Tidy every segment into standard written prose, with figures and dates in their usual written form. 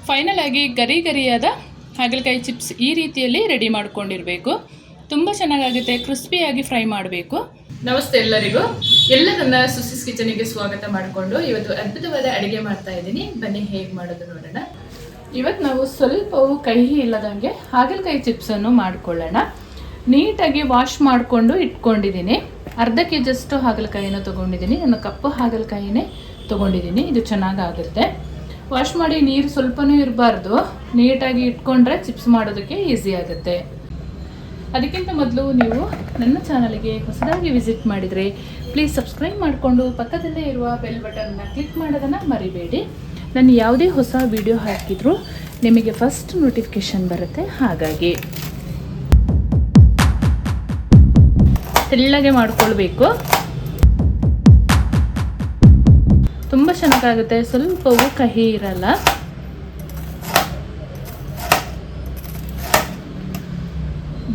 Final ಆಗಿ ಗರಿ ಗರಿಯಾದ ಹಾಗಲಕಾಯಿ ಚಿಪ್ಸ್ ಈ ರೀತಿಯಲ್ಲಿ ರೆಡಿ ಮಾಡ್ಕೊಂಡಿರಬೇಕು. ತುಂಬ ಚೆನ್ನಾಗಾಗುತ್ತೆ. ಕ್ರಿಸ್ಪಿಯಾಗಿ ಫ್ರೈ ಮಾಡಬೇಕು. ನಮಸ್ತೆ ಎಲ್ಲರಿಗೂ. ನನ್ನ ಸುಸಿಸ್ ಕಿಚನಿಗೆ ಸ್ವಾಗತ ಮಾಡಿಕೊಂಡು ಇವತ್ತು ಅದ್ಭುತವಾದ ಅಡುಗೆ ಮಾಡ್ತಾ ಇದ್ದೀನಿ. ಬನ್ನಿ ಹೇಗೆ ಮಾಡೋದು ನೋಡೋಣ. ಇವತ್ತು ನಾವು ಸ್ವಲ್ಪವೂ ಕಹಿ ಇಲ್ಲದಂಗೆ ಹಾಗಲಕಾಯಿ ಚಿಪ್ಸನ್ನು ಮಾಡ್ಕೊಳ್ಳೋಣ. ನೀಟಾಗಿ ವಾಶ್ ಮಾಡಿಕೊಂಡು ಇಟ್ಕೊಂಡಿದ್ದೀನಿ. ಅರ್ಧ ಕೆಜಿ ಅಷ್ಟು ಹಾಗಲಕಾಯಿನ ತೊಗೊಂಡಿದ್ದೀನಿ. ನಾನು ಕಪ್ಪು ಹಾಗಲಕಾಯಿನೇ ತೊಗೊಂಡಿದ್ದೀನಿ. ಇದು ಚೆನ್ನಾಗಾಗುತ್ತೆ. ವಾಶ್ ಮಾಡಿ ನೀರು ಸ್ವಲ್ಪನೂ ಇರಬಾರ್ದು. ನೀಟಾಗಿ ಇಟ್ಕೊಂಡ್ರೆ ಚಿಪ್ಸ್ ಮಾಡೋದಕ್ಕೆ ಈಸಿ ಆಗುತ್ತೆ. ಅದಕ್ಕಿಂತ ಮೊದಲು ನೀವು ನನ್ನ ಚಾನಲ್ಗೆ ಹೊಸದಾಗಿ ವಿಸಿಟ್ ಮಾಡಿದರೆ ಪ್ಲೀಸ್ ಸಬ್ಸ್ಕ್ರೈಬ್ ಮಾಡಿಕೊಂಡು ಪಕ್ಕದಲ್ಲೇ ಇರುವ ಬೆಲ್ ಬಟನ್ನ ಕ್ಲಿಕ್ ಮಾಡೋದನ್ನು ಮರಿಬೇಡಿ. ನಾನು ಯಾವುದೇ ಹೊಸ ವಿಡಿಯೋ ಹಾಕಿದರೂ ನಿಮಗೆ ಫಸ್ಟ್ ನೋಟಿಫಿಕೇಷನ್ ಬರುತ್ತೆ. ಹಾಗಾಗಿ ತೆಳ್ಳಗೆ ಮಾಡಿಕೊಳ್ಬೇಕು. ತುಂಬ ಚೆನ್ನಾಗಾಗುತ್ತೆ. ಸ್ವಲ್ಪವೂ ಕಹಿ ಇರಲ್ಲ.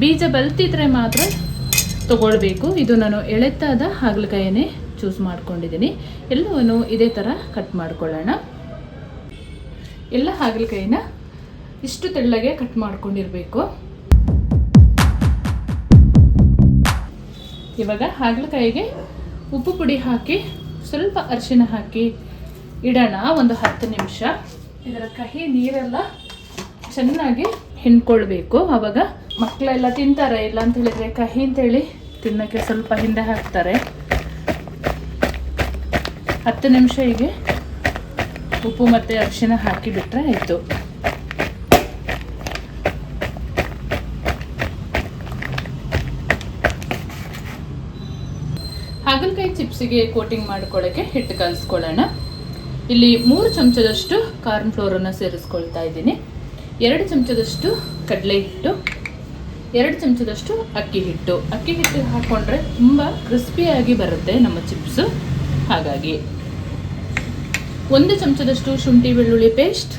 ಬೀಜ ಬಲ್ತಿದ್ರೆ ಮಾತ್ರ ತಗೊಳ್ಬೇಕು. ಇದು ನಾನು ಎಳೆತ್ತಾದ ಹಾಗಲಕಾಯಿನೇ ಚೂಸ್ ಮಾಡ್ಕೊಂಡಿದ್ದೀನಿ. ಎಲ್ಲವನ್ನು ಇದೇ ಥರ ಕಟ್ ಮಾಡ್ಕೊಳ್ಳೋಣ. ಎಲ್ಲ ಹಾಗಲಕಾಯಿನ ಇಷ್ಟು ತೆಳ್ಳಗೆ ಕಟ್ ಮಾಡ್ಕೊಂಡಿರಬೇಕು. ಇವಾಗ ಹಾಗಲಕಾಯಿಗೆ ಉಪ್ಪು ಪುಡಿ ಹಾಕಿ ಸ್ವಲ್ಪ ಅರಿಶಿನ ಹಾಕಿ ಇಡೋಣ ಒಂದು 10 ನಿಮಿಷ. ಇದರ ಕಹಿ ನೀರೆಲ್ಲ ಚೆನ್ನಾಗಿ ಹಿಂಡ್ಕೊಳ್ಬೇಕು. ಆವಾಗ ಮಕ್ಕಳೆಲ್ಲ ತಿಂತಾರೆ. ಇಲ್ಲ ಅಂತ ಹೇಳಿದರೆ ಕಹಿ ಅಂತೇಳಿ ತಿನ್ನೋಕ್ಕೆ ಸ್ವಲ್ಪ ಹಿಂದೆ ಹಾಕ್ತಾರೆ. 10 ನಿಮಿಷ ಹೀಗೆ ಉಪ್ಪು ಮತ್ತು ಅರಿಶಿನ ಹಾಕಿ ಬಿಟ್ಟರೆ ಆಯಿತು. ಹಾಗಲಕಾಯಿ ಚಿಪ್ಸಿಗೆ ಕೋಟಿಂಗ್ ಮಾಡ್ಕೊಳ್ಳೋಕ್ಕೆ ಹಿಟ್ಟು ಕಲಿಸ್ಕೊಳ್ಳೋಣ. ಇಲ್ಲಿ 3 ಚಮಚದಷ್ಟು ಕಾರ್ನ್ ಫ್ಲೋರನ್ನು ಸೇರಿಸ್ಕೊಳ್ತಾ ಇದ್ದೀನಿ. 2 ಚಮಚದಷ್ಟು ಕಡಲೆ ಹಿಟ್ಟು, 2 ಚಮಚದಷ್ಟು ಅಕ್ಕಿ ಹಿಟ್ಟು. ಅಕ್ಕಿ ಹಿಟ್ಟು ಹಾಕ್ಕೊಂಡ್ರೆ ತುಂಬ ಕ್ರಿಸ್ಪಿಯಾಗಿ ಬರುತ್ತೆ ನಮ್ಮ ಚಿಪ್ಸು. ಹಾಗಾಗಿ 1 ಚಮಚದಷ್ಟು ಶುಂಠಿ ಬೆಳ್ಳುಳ್ಳಿ ಪೇಸ್ಟ್,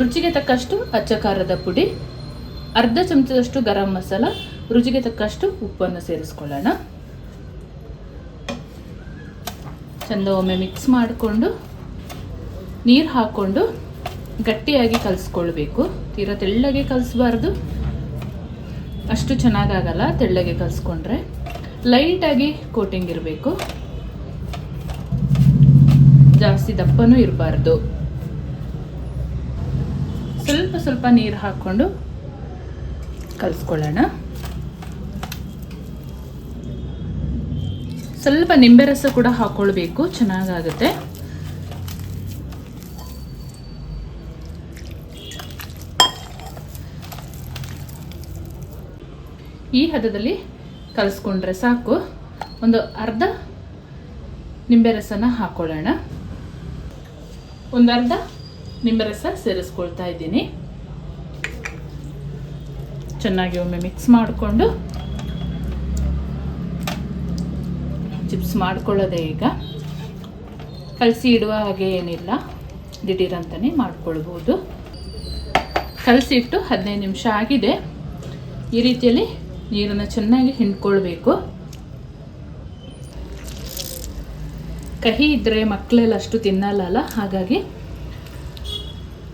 ರುಚಿಗೆ ತಕ್ಕಷ್ಟು ಅಚ್ಚ ಖಾರದ ಪುಡಿ, ಅರ್ಧ ಚಮಚದಷ್ಟು ಗರಂ ಮಸಾಲ, ರುಚಿಗೆ ತಕ್ಕಷ್ಟು ಉಪ್ಪನ್ನು ಸೇರಿಸ್ಕೊಳ್ಳೋಣ. ಚಂದ ಒಮ್ಮೆ ಮಿಕ್ಸ್ ಮಾಡಿಕೊಂಡು ನೀರು ಹಾಕ್ಕೊಂಡು ಗಟ್ಟಿಯಾಗಿ ಕಲಿಸ್ಕೊಳ್ಬೇಕು. ತೀರಾ ತೆಳ್ಳಗೆ ಕಲಿಸ್ಬಾರ್ದು, ಅಷ್ಟು ಚೆನ್ನಾಗಾಗಲ್ಲ. ತೆಳ್ಳಗೆ ಕಲಿಸ್ಕೊಂಡ್ರೆ ಲೈಟಾಗಿ ಕೋಟಿಂಗ್ ಇರಬೇಕು, ಜಾಸ್ತಿ ದಪ್ಪನೂ ಇರಬಾರ್ದು. ಸ್ವಲ್ಪ ಸ್ವಲ್ಪ ನೀರು ಹಾಕ್ಕೊಂಡು ಕಲಿಸ್ಕೊಳ್ಳೋಣ. ಸ್ವಲ್ಪ ನಿಂಬೆ ರಸ ಕೂಡ ಹಾಕ್ಕೊಳ್ಬೇಕು, ಚೆನ್ನಾಗಾಗುತ್ತೆ. ಈ ಹದದಲ್ಲಿ ಕಲಿಸ್ಕೊಂಡ್ರೆ ಸಾಕು. ಒಂದು ಅರ್ಧ ನಿಂಬೆ ರಸನ ಹಾಕ್ಕೊಳ್ಳೋಣ. ಒಂದು ಅರ್ಧ ನಿಂಬೆ ರಸ ಸೇರಿಸ್ಕೊಳ್ತಾ ಇದ್ದೀನಿ. ಚೆನ್ನಾಗಿ ಒಮ್ಮೆ ಮಿಕ್ಸ್ ಮಾಡಿಕೊಂಡು ಚಿಪ್ಸ್ ಮಾಡ್ಕೊಳ್ಳೋದೇ. ಈಗ ಕಲಸಿ ಇಡುವ ಹಾಗೆ ಏನಿಲ್ಲ, ದಿಢೀರಂತಲೇ ಮಾಡ್ಕೊಳ್ಬೋದು. ಕಲಸಿ ಇಟ್ಟು 15 ನಿಮಿಷ ಆಗಿದೆ. ಈ ರೀತಿಯಲ್ಲಿ ನೀರನ್ನು ಚೆನ್ನಾಗಿ ಹಿಂಡ್ಕೊಳ್ಬೇಕು. ಕಹಿ ಇದ್ದರೆ ಮಕ್ಕಳೆಲ್ಲ ಅಷ್ಟು ತಿನ್ನಲ್ಲ. ಹಾಗಾಗಿ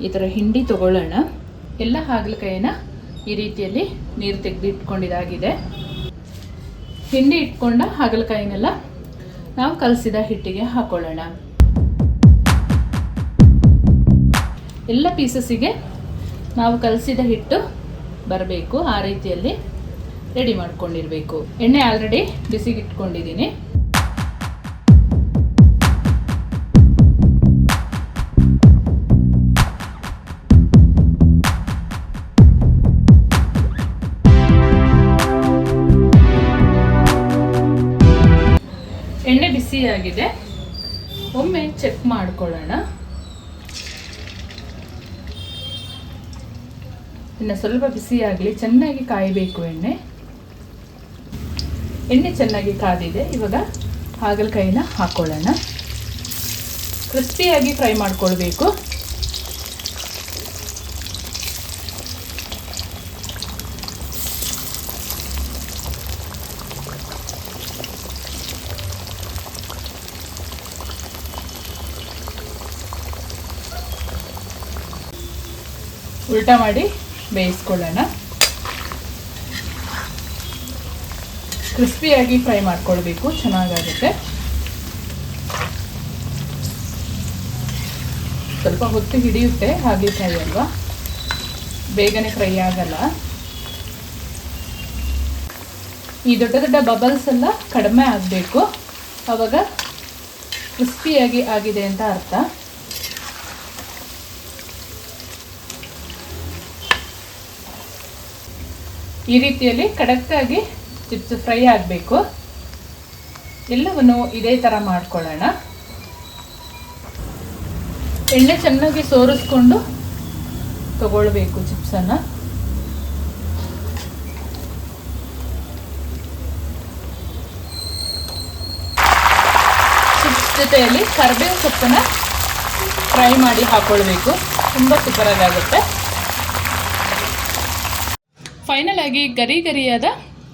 ಈ ಥರ ಹಿಂಡಿ ತಗೊಳ್ಳೋಣ. ಎಲ್ಲ ಹಾಗಲಕಾಯಿನ ಈ ರೀತಿಯಲ್ಲಿ ನೀರು ತೆಗೆದಿಟ್ಕೊಂಡಿದ್ದಾಗಿದೆ. ಹಿಂಡಿ ಇಟ್ಕೊಂಡ ಹಾಗಲಕಾಯಿನೆಲ್ಲ ನಾವು ಕಲಸಿದ ಹಿಟ್ಟಿಗೆ ಹಾಕೊಳ್ಳೋಣ. ಎಲ್ಲ ಪೀಸಸ್ಸಿಗೆ ನಾವು ಕಲಸಿದ ಹಿಟ್ಟು ಬರಬೇಕು. ಆ ರೀತಿಯಲ್ಲಿ ರೆಡಿ ಮಾಡ್ಕೊಂಡಿರಬೇಕು. ಎಣ್ಣೆ ಆಲ್ರೆಡಿ ಬಿಸಿಗೆ ಇಟ್ಕೊಂಡಿದ್ದೀನಿ. ಎಣ್ಣೆ ಬಿಸಿಯಾಗಿದೆ. ಒಮ್ಮೆ ಚೆಕ್ ಮಾಡ್ಕೊಳ್ಳೋಣ. ಇನ್ನು ಸ್ವಲ್ಪ ಬಿಸಿಯಾಗಲಿ, ಚೆನ್ನಾಗಿ ಕಾಯಬೇಕು ಎಣ್ಣೆ. ಎಣ್ಣೆ ಚೆನ್ನಾಗಿ ಕಾದಿದೆ. ಇವಾಗ ಹಾಗಲಕಾಯಿನ ಹಾಕ್ಕೊಳ್ಳೋಣ. ಕ್ರಿಸ್ಪಿಯಾಗಿ ಫ್ರೈ ಮಾಡ್ಕೊಳ್ಬೇಕು. ಉಲ್ಟಾ ಮಾಡಿ ಬೇಯಿಸ್ಕೊಳ್ಳೋಣ. ಕ್ರಿಸ್ಪಿಯಾಗಿ ಫ್ರೈ ಮಾಡ್ಕೊಳ್ಬೇಕು, ಚೆನ್ನಾಗಾಗುತ್ತೆ. ಸ್ವಲ್ಪ ಹೊತ್ತು ಹಿಡಿಯುತ್ತೆ ಹಾಗಲಕಾಯಿ ಅಲ್ವಾ, ಬೇಗನೆ ಫ್ರೈ ಆಗಲ್ಲ. ಈ ದೊಡ್ಡ ದೊಡ್ಡ ಬಬಲ್ಸ್ ಎಲ್ಲ ಕಡಿಮೆ ಆಗಬೇಕು, ಆವಾಗ ಕ್ರಿಸ್ಪಿಯಾಗಿ ಆಗಿದೆ ಅಂತ ಅರ್ಥ. ಈ ರೀತಿಯಲ್ಲಿ ಖಡಕ್ಕಾಗಿ ಚಿಪ್ಸ್ ಫ್ರೈ ಆಗಬೇಕು. ಎಲ್ಲವನ್ನು ಇದೇ ಥರ ಮಾಡ್ಕೊಳ್ಳೋಣ. ಎಣ್ಣೆ ಚೆನ್ನಾಗಿ ಸೋರಿಸ್ಕೊಂಡು ತಗೊಳ್ಬೇಕು ಚಿಪ್ಸನ್ನು. ಚಿಪ್ಸ್ ಜೊತೆಯಲ್ಲಿ ಕರಿಬೇವು ಸೊಪ್ಪನ್ನು ಫ್ರೈ ಮಾಡಿ ಹಾಕ್ಕೊಳ್ಬೇಕು, ತುಂಬ ಸೂಪರಾಗುತ್ತೆ. ಫೈನಲ್ ಆಗಿ ಗರಿ ಗರಿಯಾದ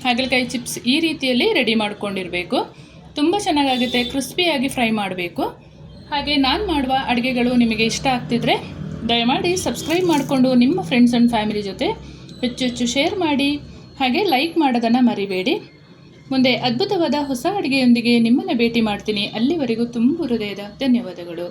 ಹಾಗಲಕಾಯಿ ಚಿಪ್ಸ್ ಈ ರೀತಿಯಲ್ಲಿ ರೆಡಿ ಮಾಡ್ಕೊಂಡಿರಬೇಕು. ತುಂಬ ಚೆನ್ನಾಗಾಗುತ್ತೆ, ಕ್ರಿಸ್ಪಿಯಾಗಿ ಫ್ರೈ ಮಾಡಬೇಕು. ಹಾಗೆ ನಾನು ಮಾಡುವ ಅಡುಗೆಗಳು ನಿಮಗೆ ಇಷ್ಟ ಆಗ್ತಿದ್ರೆ ದಯಮಾಡಿ ಸಬ್ಸ್ಕ್ರೈಬ್ ಮಾಡಿಕೊಂಡು ನಿಮ್ಮ ಫ್ರೆಂಡ್ಸ್ ಆ್ಯಂಡ್ ಫ್ಯಾಮಿಲಿ ಜೊತೆ ಹೆಚ್ಚು ಹೆಚ್ಚು ಶೇರ್ ಮಾಡಿ. ಹಾಗೆ ಲೈಕ್ ಮಾಡೋದನ್ನು ಮರಿಬೇಡಿ. ಮುಂದೆ ಅದ್ಭುತವಾದ ಹೊಸ ಅಡುಗೆಯೊಂದಿಗೆ ನಿಮ್ಮನ್ನು ಭೇಟಿ ಮಾಡ್ತೀನಿ. ಅಲ್ಲಿವರೆಗೂ ತುಂಬ ಹೃದಯದ ಧನ್ಯವಾದಗಳು.